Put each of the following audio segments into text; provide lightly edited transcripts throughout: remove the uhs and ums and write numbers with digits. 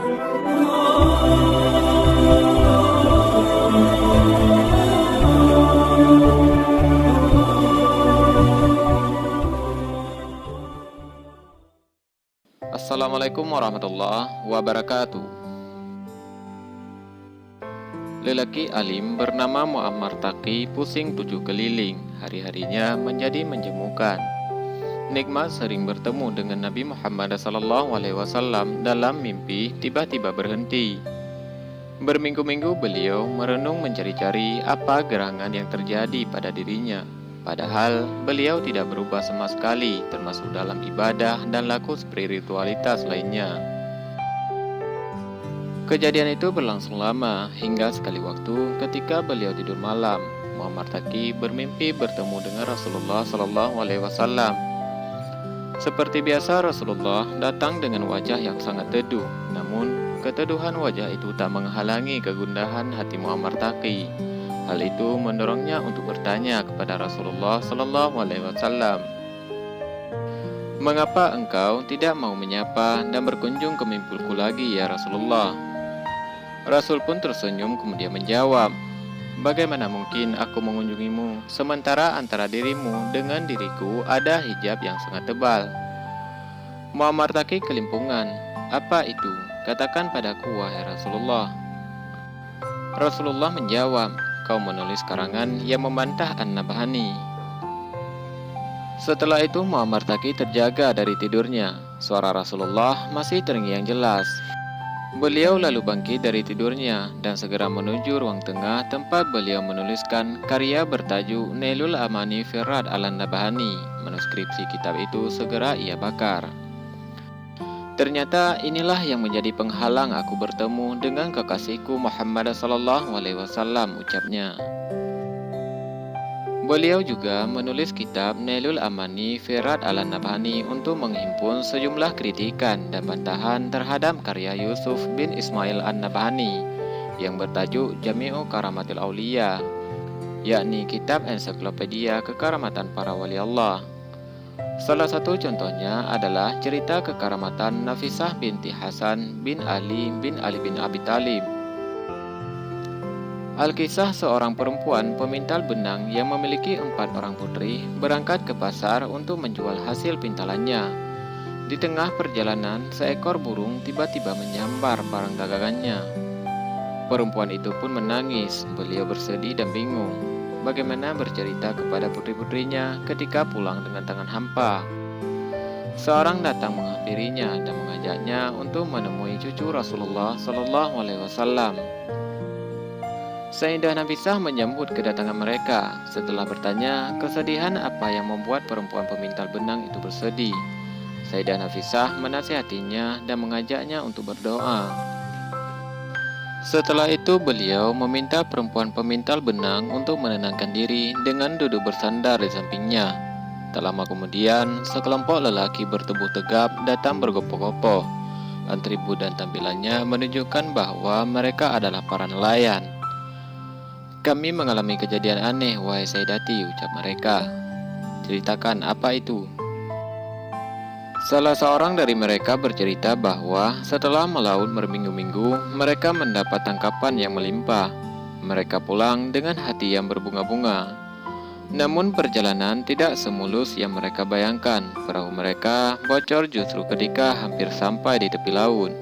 Assalamualaikum warahmatullahi wabarakatuh. Lelaki alim bernama Muammar Taqi pusing 7 keliling. Hari-harinya menjadi menjemukan. Nikmat sering bertemu dengan Nabi Muhammad SAW dalam mimpi tiba-tiba berhenti. Berminggu-minggu beliau merenung mencari-cari apa gerangan yang terjadi pada dirinya. Padahal beliau tidak berubah sama sekali, termasuk dalam ibadah dan laku spiritualitas lainnya. Kejadian itu berlangsung lama, hingga sekali waktu ketika beliau tidur malam, Muammar Taqi bermimpi bertemu dengan Rasulullah SAW. Seperti biasa, Rasulullah datang dengan wajah yang sangat teduh. Namun, keteduhan wajah itu tak menghalangi kegundahan hati Muammar Taqi. Hal itu mendorongnya untuk bertanya kepada Rasulullah SAW, "Mengapa engkau tidak mau menyapa dan berkunjung ke mimpiku lagi, ya Rasulullah?" Rasul pun tersenyum kemudian menjawab, "Bagaimana mungkin aku mengunjungimu, sementara antara dirimu dengan diriku ada hijab yang sangat tebal?" Muammar Taqi kelimpungan. "Apa itu? Katakan padaku, wahai Rasulullah." Rasulullah menjawab, "Kau menulis karangan yang membantah An-Nabhani." Setelah itu Muammar Taqi terjaga dari tidurnya. Suara Rasulullah masih terngiang jelas. Beliau lalu bangkit dari tidurnya dan segera menuju ruang tengah tempat beliau menuliskan karya bertajuk Nailul Amani fi Radd 'alan Nabhani. Manuskripsi kitab itu segera ia bakar. "Ternyata inilah yang menjadi penghalang aku bertemu dengan kekasihku Muhammad SAW," ucapnya. Beliau juga menulis kitab Nailul Amani fi Radd 'alan Nabhani untuk menghimpun sejumlah kritikan dan bantahan terhadap karya Yusuf bin Ismail An-Nabhani yang bertajuk Jami'u Karamatil Auliya, yakni kitab ensiklopedia kekaramatan para wali Allah. Salah satu contohnya adalah cerita kekaramatan Nafisah binti Hasan bin Ali bin Abi Thalib. Alkisah seorang perempuan pemintal benang yang memiliki 4 orang putri berangkat ke pasar untuk menjual hasil pintalannya. Di tengah perjalanan, seekor burung tiba-tiba menyambar barang dagangannya. Perempuan itu pun menangis. Beliau bersedih dan bingung bagaimana bercerita kepada putri-putrinya ketika pulang dengan tangan hampa. Seorang datang menghampirinya dan mengajaknya untuk menemui cucu Rasulullah SAW. Sayyidah Nafisah menyambut kedatangan mereka. Setelah bertanya kesedihan apa yang membuat perempuan pemintal benang itu bersedih, Sayyidah Nafisah menasihatinya dan mengajaknya untuk berdoa. Setelah itu beliau meminta perempuan pemintal benang untuk menenangkan diri dengan duduk bersandar di sampingnya. Tak lama kemudian, sekelompok lelaki bertubuh tegap datang bergopoh-gopoh. Atribut dan tampilannya menunjukkan bahwa mereka adalah para nelayan. "Kami mengalami kejadian aneh, wahai Sayyidati," ucap mereka. "Ceritakan, apa itu?" Salah seorang dari mereka bercerita bahwa setelah melaut berminggu-minggu, mereka mendapat tangkapan yang melimpah. Mereka pulang dengan hati yang berbunga-bunga. Namun perjalanan tidak semulus yang mereka bayangkan. Perahu mereka bocor justru ketika hampir sampai di tepi laut.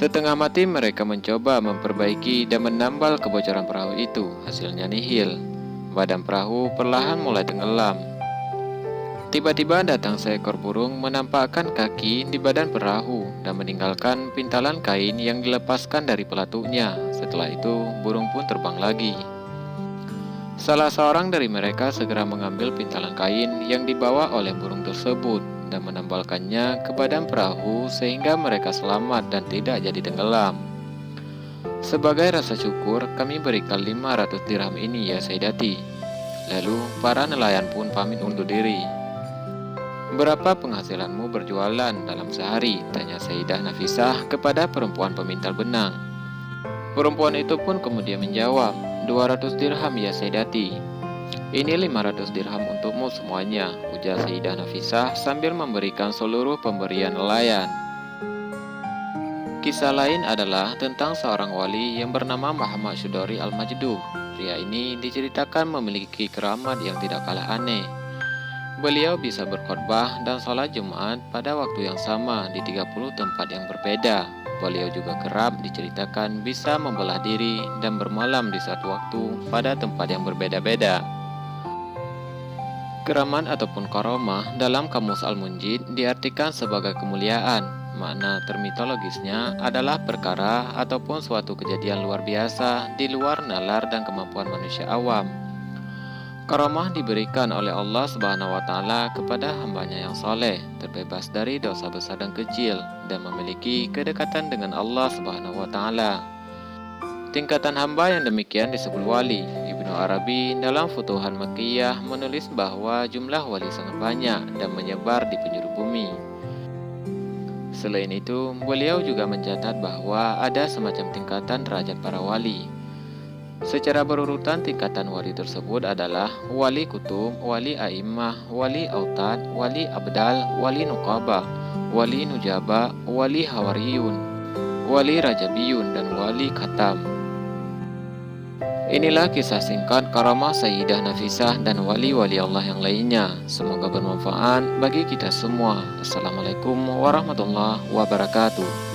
Setengah mati mereka mencoba memperbaiki dan menambal kebocoran perahu itu. Hasilnya nihil. Badan perahu perlahan mulai tenggelam. Tiba-tiba datang seekor burung menampakkan kaki di badan perahu dan meninggalkan pintalan kain yang dilepaskan dari pelatuknya. Setelah itu, burung pun terbang lagi. Salah seorang dari mereka segera mengambil pintalan kain yang dibawa oleh burung tersebut dan menambalkannya ke badan perahu sehingga mereka selamat dan tidak jadi tenggelam. "Sebagai rasa syukur, kami berikan 500 dirham ini, ya Sayyidati." Lalu para nelayan pun pamit undur diri. "Berapa penghasilanmu berjualan dalam sehari?" tanya Sayyidah Nafisah kepada perempuan pemintal benang. Perempuan itu pun kemudian menjawab, 200 dirham ya Sayyidati." "Ini 500 dirham untukmu semuanya," ujar Sayyidah Nafisah sambil memberikan seluruh pemberian nelayan. Kisah lain adalah tentang seorang wali yang bernama Muhammad Syudori Al-Majdub. Pria ini diceritakan memiliki keramat yang tidak kalah aneh. Beliau bisa berkhotbah dan sholat Jumat pada waktu yang sama di 30 tempat yang berbeda. Beliau juga kerap diceritakan bisa membelah diri dan bermalam di satu waktu pada tempat yang berbeda-beda. Keramat ataupun karomah dalam Kamus Al-Munjid diartikan sebagai kemuliaan. Makna termitologisnya adalah perkara ataupun suatu kejadian luar biasa di luar nalar dan kemampuan manusia awam. Karamah diberikan oleh Allah Subhanahu wa Ta'ala kepada hambanya yang soleh, terbebas dari dosa besar dan kecil, dan memiliki kedekatan dengan Allah Subhanahu wa Ta'ala. Tingkatan hamba yang demikian disebut wali. Ibnu Arabi dalam Futuhan Makkiyah menulis bahwa jumlah wali sangat banyak dan menyebar di penjuru bumi. Selain itu, beliau juga mencatat bahwa ada semacam tingkatan derajat para wali. Secara berurutan tingkatan wali tersebut adalah wali kutub, wali a'immah, wali autad, wali abdal, wali nuqabah, wali nujaba, wali hawariyun, wali rajabiyun, dan wali khatam. Inilah kisah singkat karamah Sayyidah Nafisah dan wali-wali Allah yang lainnya. Semoga bermanfaat bagi kita semua. Assalamualaikum warahmatullahi wabarakatuh.